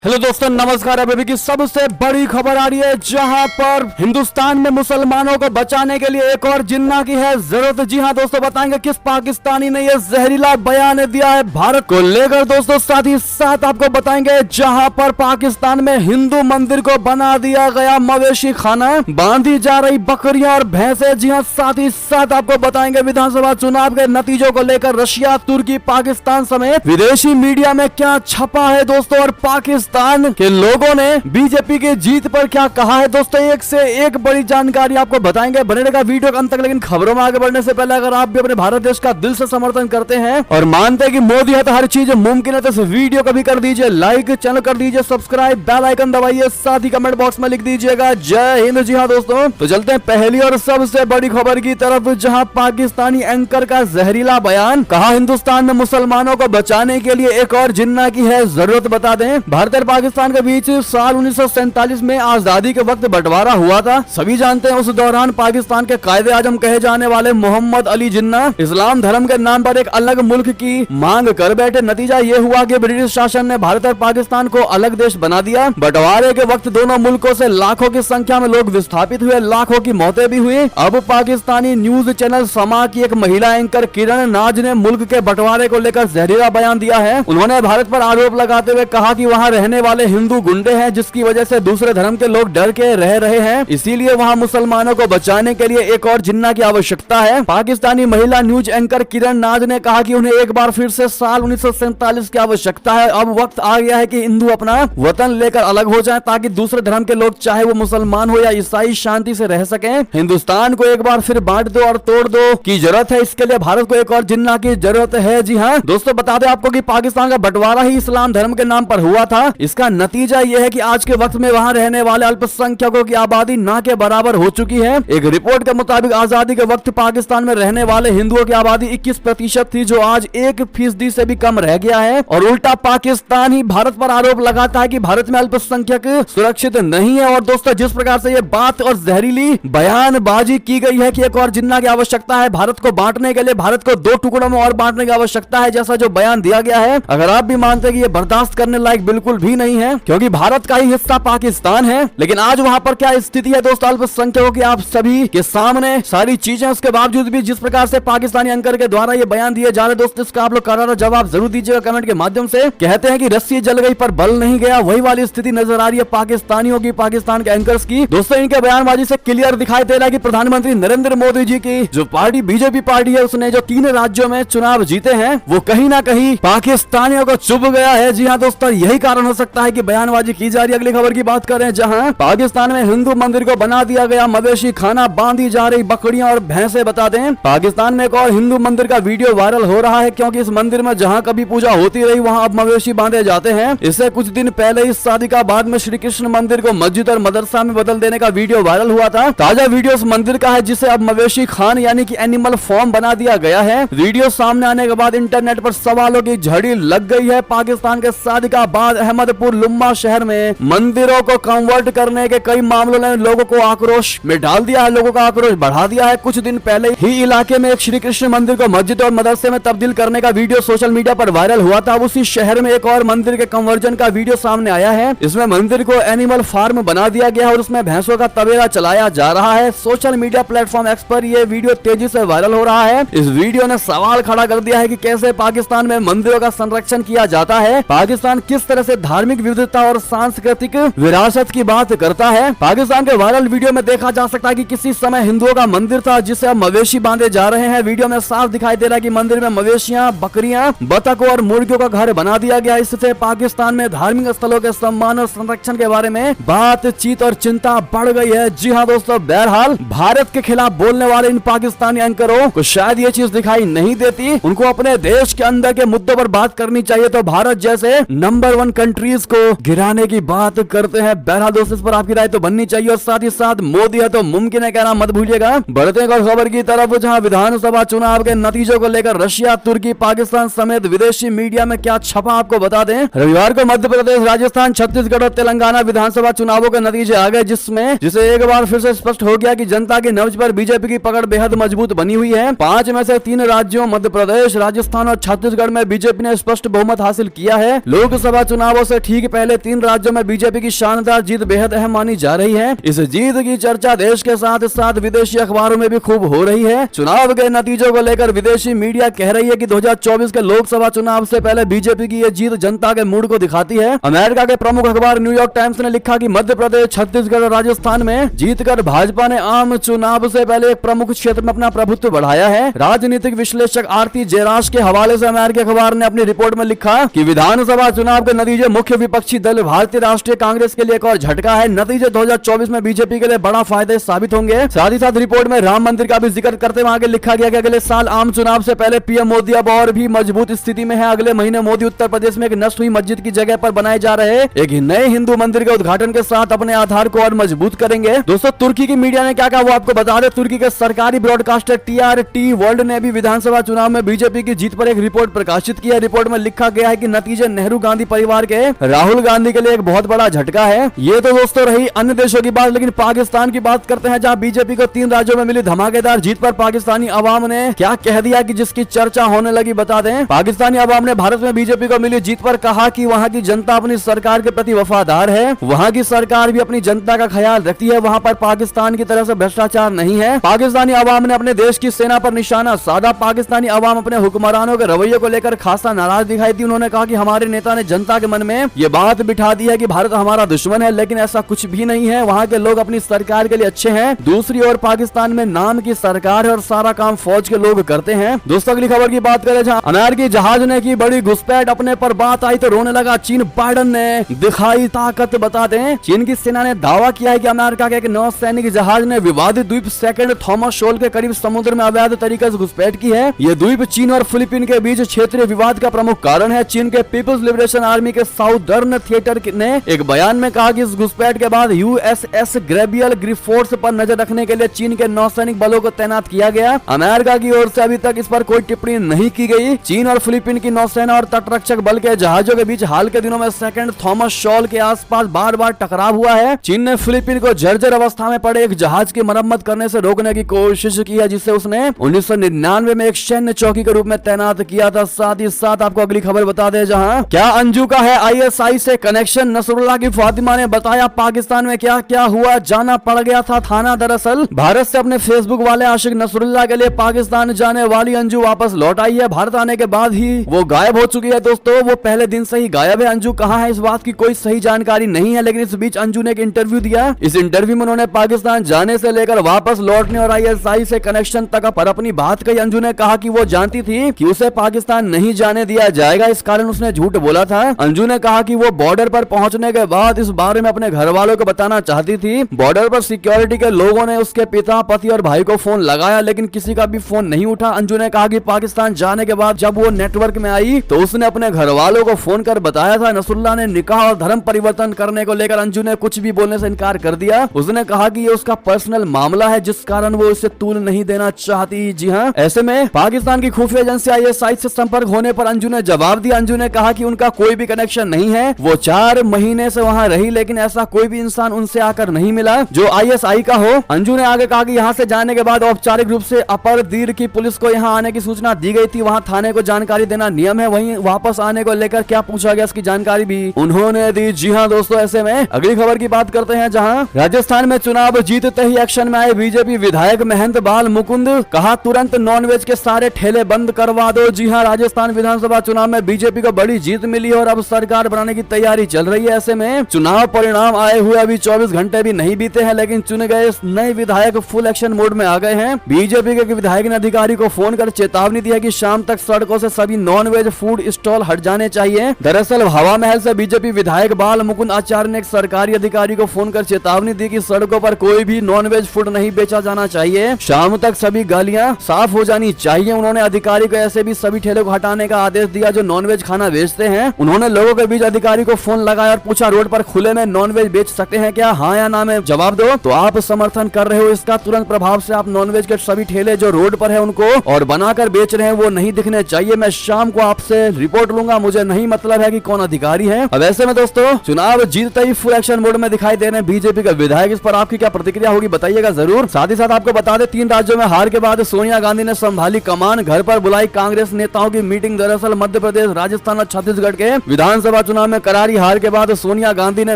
Hello दोस्तों, नमस्कार। अभी की सबसे बड़ी खबर आ रही है, जहां पर हिंदुस्तान में मुसलमानों को बचाने के लिए एक और जिन्ना की है जरूरत। जी हां दोस्तों, बताएंगे किस पाकिस्तानी ने यह जहरीला बयान दिया है भारत को लेकर। दोस्तों साथ ही साथ आपको बताएंगे, जहां पर पाकिस्तान में हिंदू मंदिर को बना दिया गया मवेशी खाना, बांधी जा रही बकरियां और भैंसे। जी हां, साथ ही साथ आपको बताएंगे विधानसभा चुनाव के नतीजों को लेकर रशिया, तुर्की, पाकिस्तान समेत विदेशी मीडिया में क्या छपा है दोस्तों, और पाकिस्तान के लोगों ने बीजेपी की जीत पर क्या कहा है। दोस्तों एक से एक बड़ी जानकारी आपको बताएंगे, बने रहेगा वीडियो के अंत तक। लेकिन खबरों में आगे बढ़ने से पहले अगर आप भी अपने भारत देश का दिल से समर्थन करते हैं और मानते हैं कि मोदी है तो हर चीज मुमकिन है, तो इस वीडियो को भी कर दीजिए लाइक, चैनल कर दीजिए सब्सक्राइब, बेल आइकन दबाइए, साथ ही कमेंट बॉक्स में लिख दीजिएगा जय हिंद। जी हाँ दोस्तों, तो चलते हैं पहली और सबसे बड़ी खबर की तरफ, जहां पाकिस्तानी एंकर का जहरीला बयान, कहा हिंदुस्तान में मुसलमानों को बचाने के लिए एक और जिन्ना की है जरूरत। बता दें, भारत और पाकिस्तान के बीच साल 1947 में आजादी के वक्त बंटवारा हुआ था। सभी जानते हैं उस दौरान पाकिस्तान के कायदे आजम कहे जाने वाले मोहम्मद अली जिन्ना इस्लाम धर्म के नाम पर एक अलग मुल्क की मांग कर बैठे। नतीजा ये हुआ कि ब्रिटिश शासन ने भारत और पाकिस्तान को अलग देश बना दिया। बंटवारे के वक्त दोनों मुल्कों से लाखों की संख्या में लोग विस्थापित हुए, लाखों की मौतें भी हुई। अब पाकिस्तानी न्यूज चैनल समा की एक महिला एंकर किरण नाज ने मुल्क के बंटवारे को लेकर जहरीला बयान दिया है। उन्होंने भारत पर आरोप लगाते हुए कहा कि वहाँ रहने वाले हिंदू गुंडे हैं, जिसकी वजह से दूसरे धर्म के लोग डर के रह रहे हैं, इसीलिए वहां मुसलमानों को बचाने के लिए एक और जिन्ना की आवश्यकता है। पाकिस्तानी महिला न्यूज एंकर किरण नाज ने कहा कि उन्हें एक बार फिर से साल 1947 की आवश्यकता है। अब वक्त आ गया है कि हिंदू अपना वतन लेकर अलग हो जाएं, ताकि दूसरे धर्म के लोग, चाहे वो मुसलमान हो या ईसाई, शांति से रह सकें। हिंदुस्तान को एक बार फिर बांट दो और तोड़ दो की जरूरत है, इसके लिए भारत को एक और जिन्ना की जरूरत है। जी हाँ दोस्तों, बता दें आपको कि पाकिस्तान का बंटवारा ही इस्लाम धर्म के नाम पर हुआ था। इसका नतीजा यह है कि आज के वक्त में वहां रहने वाले अल्पसंख्यकों की आबादी ना के बराबर हो चुकी है। एक रिपोर्ट के मुताबिक आजादी के वक्त पाकिस्तान में रहने वाले हिंदुओं की आबादी 21% थी, जो आज 1% से भी कम रह गया है। और उल्टा पाकिस्तान ही भारत पर आरोप लगाता है कि भारत में अल्पसंख्यक सुरक्षित नहीं है। और दोस्तों जिस प्रकार से ये बात और जहरीली बयानबाजी की गई है कि एक और जिन्ना की आवश्यकता है भारत को बांटने के लिए, भारत को दो टुकड़ों में और बांटने की आवश्यकता है, जैसा जो बयान दिया गया है, अगर आप भी मानते हैं कि ये बर्दाश्त करने लायक बिल्कुल भी नहीं है, क्योंकि भारत का ही हिस्सा पाकिस्तान है। लेकिन आज वहां पर क्या स्थिति है दोस्तों, अल्पसंख्यकों की आप सभी के सामने सारी चीजें, उसके बावजूद भी जिस प्रकार से पाकिस्तानी एंकर के द्वारा ये बयान दिए जा रहे दोस्तों, इसका आप लोग करारा जवाब जरूर दीजिएगा कमेंट के माध्यम से। कहते हैं कि रस्सी जल गई पर बल नहीं गया, वही वाली स्थिति नजर आ रही है पाकिस्तानियों की, पाकिस्तान के एंकर्स की। दोस्तों इनके बयानबाजी से क्लियर दिखाई दे रहा है कि प्रधानमंत्री नरेंद्र मोदी जी की जो पार्टी बीजेपी पार्टी है, उसने जो 3 राज्यों में चुनाव जीते हैं, वो कहीं ना कहीं पाकिस्तानियों को चुभ गया है। जी हाँ दोस्तों, यही कारण हो सकता है कि बयानबाजी की जा रही है। अगली खबर की बात करें, जहां पाकिस्तान में हिंदू मंदिर को बना दिया गया मवेशी खाना, बांधी जा रही बकरियां और भैंसे। बता दें, पाकिस्तान में एक और हिंदू मंदिर का वीडियो वायरल हो रहा है, क्योंकि इस मंदिर में जहां कभी पूजा होती रही वहां अब मवेशी बांधे जाते हैं। इससे कुछ दिन पहले इस सादिकाबाद में श्री कृष्ण मंदिर को मस्जिद और मदरसा में बदल देने का वीडियो वायरल हुआ था। ताजा वीडियो उस मंदिर का है, जिसे अब मवेशी खान यानी कि एनिमल फॉर्म बना दिया गया है। वीडियो सामने आने के बाद इंटरनेट पर सवालों की झड़ी लग गई है। पाकिस्तान के सादिकाबाद, अहमदपुर, लुम्मा शहर में मंदिरों को कन्वर्ट करने के कई मामलों ने लोगों को आक्रोश में डाल दिया है, लोगों का आक्रोश बढ़ा दिया है। कुछ दिन पहले ही इलाके में एक श्री कृष्ण मंदिर को मस्जिद और मदरसे में तब्दील करने का वीडियो सोशल मीडिया पर वायरल हुआ था। उसी शहर में एक और मंदिर के कन्वर्जन का वीडियो सामने आया है। इसमें मंदिर को एनिमल फार्म बना दिया गया और उसमें भैंसों का तबेला चलाया जा रहा है। सोशल मीडिया प्लेटफॉर्म एक्स पर यह वीडियो तेजी से वायरल हो रहा है। इस वीडियो ने सवाल खड़ा कर दिया है कि कैसे पाकिस्तान में मंदिरों का संरक्षण किया जाता है, पाकिस्तान किस तरह से धार्मिक विविधता और सांस्कृतिक विरासत की बात करता है। पाकिस्तान के वायरल वीडियो में देखा जा सकता है कि किसी समय हिंदुओं का मंदिर था, जिसे अब मवेशी बांधे जा रहे हैं। वीडियो में साफ दिखाई दे रहा है कि मंदिर में मवेशियां, बकरियां, बतख और मुर्गियों का घर बना दिया गया। इससे पाकिस्तान में धार्मिक स्थलों के सम्मान और संरक्षण के बारे में बातचीत और चिंता बढ़ गई है। जी हाँ दोस्तों, बहरहाल भारत के खिलाफ बोलने वाले इन पाकिस्तानी एंकरों को शायद ये चीज दिखाई नहीं देती। उनको अपने देश के अंदर के मुद्दों पर बात करनी चाहिए, तो भारत जैसे नंबर 1 कंट्रीज को गिराने की बात करते हैं। बहरहाल दोस्तों, इस पर आपकी राय तो बननी चाहिए, और साथ ही साथ मोदी है तो मुमकिन है कहना मत भूलिएगा। बढ़ते हैं खबर की तरफ, जहां विधानसभा चुनाव के नतीजों को लेकर रशिया, तुर्की, पाकिस्तान समेत विदेशी मीडिया में क्या छपा आपको बता दें। रविवार को मध्य प्रदेश, राजस्थान, छत्तीसगढ़ और तेलंगाना विधानसभा चुनावों के नतीजे आ गए, जिसे एक बार फिर से स्पष्ट हो गया कि जनता की नब्ज पर बीजेपी की पकड़ बेहद मजबूत बनी हुई है। 5 में से 3 राज्यों मध्य प्रदेश, राजस्थान और छत्तीसगढ़ में बीजेपी ने स्पष्ट बहुमत हासिल किया है। लोकसभा चुनावों से से ठीक पहले 3 राज्यों में बीजेपी की शानदार जीत बेहद अहम मानी जा रही है। इस जीत की चर्चा देश के साथ साथ विदेशी अखबारों में भी खूब हो रही है। चुनाव के नतीजों को लेकर विदेशी मीडिया कह रही है कि 2024 के लोकसभा चुनाव से पहले बीजेपी की यह जीत जनता के मूड को दिखाती है। अमेरिका के प्रमुख अखबार न्यूयॉर्क टाइम्स ने लिखा कि मध्य प्रदेश, छत्तीसगढ़ और राजस्थान में जीतकर भाजपा ने आम चुनाव से पहले एक प्रमुख क्षेत्र में अपना प्रभुत्व बढ़ाया है। राजनीतिक विश्लेषक आरती जयराज के हवाले से अमेरिकी अखबार ने अपनी रिपोर्ट में लिखा कि विधानसभा चुनाव के नतीजे मुख्य विपक्षी दल भारतीय राष्ट्रीय कांग्रेस के लिए एक और झटका है। नतीजे 2024 में बीजेपी के लिए बड़ा फायदे साबित होंगे। साथ ही साथ रिपोर्ट में राम मंदिर का भी जिक्र करते हुए आगे लिखा गया कि अगले साल आम चुनाव से पहले पीएम मोदी अब और भी मजबूत स्थिति में है। अगले महीने मोदी उत्तर प्रदेश में एक नष्ट हुई मस्जिद की जगह पर बनाए जा रहे एक नए हिंदू मंदिर के उद्घाटन के साथ अपने आधार को और मजबूत करेंगे। दोस्तों, तुर्की की मीडिया ने क्या कहा वो आपको बता दें। तुर्की के सरकारी ब्रॉडकास्टर टीआरटी वर्ल्ड ने भी विधानसभा चुनाव में बीजेपी की जीत पर एक रिपोर्ट प्रकाशित की है। रिपोर्ट में लिखा गया है कि नतीजे नेहरू गांधी परिवार के राहुल गांधी के लिए एक बहुत बड़ा झटका है। ये तो दोस्तों रही अन्य देशों की बात, लेकिन पाकिस्तान की बात करते हैं, जहां बीजेपी को 3 राज्यों में मिली धमाकेदार जीत पर पाकिस्तानी अवाम ने क्या कह दिया कि जिसकी चर्चा होने लगी बता दें। पाकिस्तानी अवाम ने भारत में बीजेपी को मिली जीत पर कहा कि वहां की जनता अपनी सरकार के प्रति वफादार है, वहां की सरकार भी अपनी जनता का ख्याल रखती है, वहां पर पाकिस्तान की तरह से भ्रष्टाचार नहीं है। पाकिस्तानी अवाम ने अपने देश की सेना पर निशाना साधा। पाकिस्तानी अवाम अपने हुक्मरानों के रवैये को लेकर खासा नाराज दिखाई दी। उन्होंने कहा कि हमारे नेता ने जनता के मन में ये बात बिठा दी है कि भारत हमारा दुश्मन है, लेकिन ऐसा कुछ भी नहीं है। वहाँ के लोग अपनी सरकार के लिए अच्छे हैं। दूसरी ओर पाकिस्तान में नाम की सरकार है और सारा काम फौज के लोग करते हैं। दोस्तों, अगली खबर की बात करें, जहाँ अमेरिकी जहाज ने की बड़ी घुसपैठ, अपने पर बात आई तो रोने लगा चीन। बाइडन ने दिखाई ताकत। बता दें, चीन की सेना ने दावा किया है कि अमेरिका के एक नौसैनिक जहाज ने विवादित द्वीप सेकंड थॉमस शोल के करीब समुद्र में अवैध तरीके से घुसपैठ की है। यह द्वीप चीन और फिलीपीन के बीच क्षेत्रीय विवाद का प्रमुख कारण है। चीन के पीपल्स लिबरेशन आर्मी के साउदर्न थिएटर ने एक बयान में कहा कि इस घुसपैठ के बाद यूएसएस ग्रेबियल ग्रिफोर्स पर नजर रखने के लिए चीन के नौसैनिक बलों को तैनात किया गया। अमेरिका की ओर से अभी तक इस पर कोई टिप्पणी नहीं की गई। चीन और फिलीपीन की नौसेना और तटरक्षक बल के जहाजों के बीच हाल के दिनों में सेकंड थॉमस शॉल के आसपास बार बार टकराव हुआ है। चीन ने फिलीपीन को जर्जर अवस्था में पड़े एक जहाज की मरम्मत करने से रोकने की कोशिश की है, जिसे उसने 1999 में एक सैन्य चौकी के रूप में तैनात किया था। साथ ही साथ आपको अगली खबर बता दें, जहां क्या अंजू का है आईएसआई से कनेक्शन। नसरुल्लाह की फातिमा ने बताया पाकिस्तान में क्या क्या हुआ, जाना पड़ गया था थाना। दरअसल भारत से अपने फेसबुक वाले आशिक नसरुल्लाह के लिए पाकिस्तान जाने वाली अंजू वापस लौट आई है। भारत आने के बाद ही वो गायब हो चुकी है। दोस्तों, वो पहले दिन से ही गायब है। अंजू कहाँ है इस बात की कोई सही जानकारी नहीं है, लेकिन इस बीच अंजू ने एक इंटरव्यू दिया। इस इंटरव्यू में उन्होंने पाकिस्तान जाने से लेकर वापस लौटने और आईएसआई से कनेक्शन तक पर अपनी बात कही। अंजू ने कहा कि वो जानती थी कि उसे पाकिस्तान नहीं जाने दिया जाएगा, इस कारण उसने झूठ बोला था। अंजू ने कहा कि वो बॉर्डर पर पहुंचने के बाद इस बारे में अपने घर वालों को बताना चाहती थी। बॉर्डर पर सिक्योरिटी के लोगों ने उसके पिता, पति और भाई को फोन लगाया, लेकिन किसी का भी फोन नहीं उठा। अंजू ने कहा कि पाकिस्तान जाने के बाद जब वो नेटवर्क में आई तो उसने अपने घर वालों को फोन कर बताया था। नसरुल्लाह ने निकाह और धर्म परिवर्तन करने को लेकर अंजू ने कुछ भी बोलने से इनकार कर दिया। उसने कहा कि ये उसका पर्सनल मामला है, जिस कारण वो इसे तूल नहीं देना चाहती। जी हाँ, ऐसे में पाकिस्तान की खुफिया एजेंसी आईएसआई से संपर्क होने पर अंजू ने जवाब दिया। अंजू ने कहा कि उनका कोई भी कनेक्शन नहीं है। वो 4 महीने से वहाँ रही, लेकिन ऐसा कोई भी इंसान उनसे आकर नहीं मिला जो आईएसआई का हो। अंजू ने आगे कहा कि यहाँ से जाने के बाद औपचारिक रूप से अपर दीर की पुलिस को यहाँ आने की सूचना दी गई थी। वहाँ थाने को जानकारी देना नियम है। वहीं वापस आने को लेकर क्या पूछा गया, इसकी जानकारी भी उन्होंने दी। जी हाँ दोस्तों, ऐसे में अगली खबर की बात करते हैं, जहाँ राजस्थान में चुनाव जीतते ही एक्शन में आए बीजेपी विधायक महंत बाल मुकुंद। कहा तुरंत नॉनवेज के सारे ठेले बंद करवा दो। जी हाँ, राजस्थान विधानसभा चुनाव में बीजेपी को बड़ी जीत मिली और अब सरकार बनाने की तैयारी चल रही है। ऐसे में चुनाव परिणाम आए हुए अभी 24 घंटे भी नहीं बीते हैं, लेकिन चुने गए नए विधायक फुल एक्शन मोड में आ गए हैं। बीजेपी के विधायक ने अधिकारी को फोन कर चेतावनी दी है कि शाम तक सड़कों से सभी नॉनवेज फूड स्टॉल हट जाने चाहिए। दरअसल हवा महल से बीजेपी विधायक बाल मुकुंद आचार्य ने एक सरकारी अधिकारी को फोन कर चेतावनी दी कि सड़कों पर कोई भी नॉनवेज फूड नहीं बेचा जाना चाहिए। शाम तक सभी गालियां साफ हो जानी चाहिए। उन्होंने अधिकारी को ऐसे भी सभी ठेलों को हटाने का आदेश दिया जो नॉनवेज खाना बेचते हैं। उन्होंने लोगों के बीच अधिकारी को फोन लगाया और पूछा, रोड पर खुले में नॉनवेज बेच सकते हैं क्या? हाँ या ना में जवाब दो। तो आप समर्थन कर रहे हो इसका? तुरंत प्रभाव से आप नॉनवेज के सभी ठेले जो रोड पर है उनको और बनाकर बेच रहे हैं वो नहीं दिखने चाहिए। मैं शाम को आपसे रिपोर्ट लूंगा, मुझे नहीं मतलब है कि कौन अधिकारी है। अब ऐसे में दोस्तों चुनाव जीतते ही फुल एक्शन मोड में दिखाई दे रहे हैं बीजेपी का विधायक। इस पर आपकी क्या प्रतिक्रिया होगी बताइएगा जरूर। साथ ही साथ आपको बता दें 3 राज्यों में हार के बाद सोनिया गांधी ने संभाली कमान, घर पर बुलाई कांग्रेस नेताओं की मीटिंग। दरअसल मध्य प्रदेश, राजस्थान और छत्तीसगढ़ के विधानसभा लोकसभा चुनाव में करारी हार के बाद सोनिया गांधी ने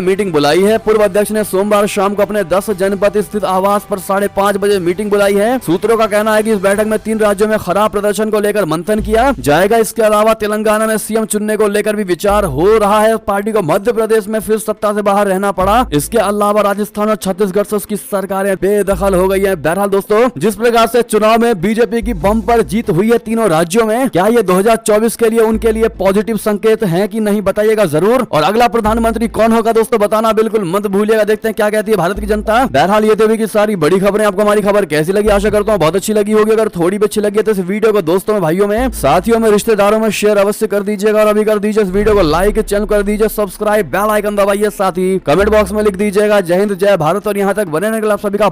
मीटिंग बुलाई है। पूर्व अध्यक्ष ने सोमवार शाम को अपने 10 जनपद स्थित आवास पर 5:30 बजे मीटिंग बुलाई है। सूत्रों का कहना है कि इस बैठक में 3 राज्यों में खराब प्रदर्शन को लेकर मंथन किया जाएगा। इसके अलावा तेलंगाना में सीएम चुनने को लेकर भी विचार हो रहा है। पार्टी को मध्य प्रदेश में फिर सत्ता से बाहर रहना पड़ा। इसके अलावा राजस्थान और छत्तीसगढ़ से उसकी सरकारें बेदखल हो गई है। बहरहाल दोस्तों, जिस प्रकार से चुनाव में बीजेपी की बम्पर जीत हुई है तीनों राज्यों में, क्या ये 2024 के लिए उनके लिए पॉजिटिव संकेत है कि नहीं, बताइएगा जरूर। और अगला प्रधानमंत्री कौन होगा दोस्तों, बताना बिल्कुल मत भूलिएगा। देखते हैं क्या कहती है भारत की जनता। बहरहाल ये देवी की सारी बड़ी खबरें। आपको हमारी खबर कैसी लगी, आशा करता हूँ बहुत अच्छी लगी होगी। अगर थोड़ी भी अच्छी लगी तो इस वीडियो को दोस्तों में, भाइयों में, साथियों में, रिश्तेदारों में शेयर अवश्य कर दीजिएगा। और अभी कर दीजिए इस वीडियो को लाइक, चैनल कर दीजिए सब्सक्राइब, बेल आइकन दबाइए, साथ ही कमेंट बॉक्स में लिख दीजिएगा जय हिंद जय भारत। और यहाँ तक बने रहने के लिए आप सभी का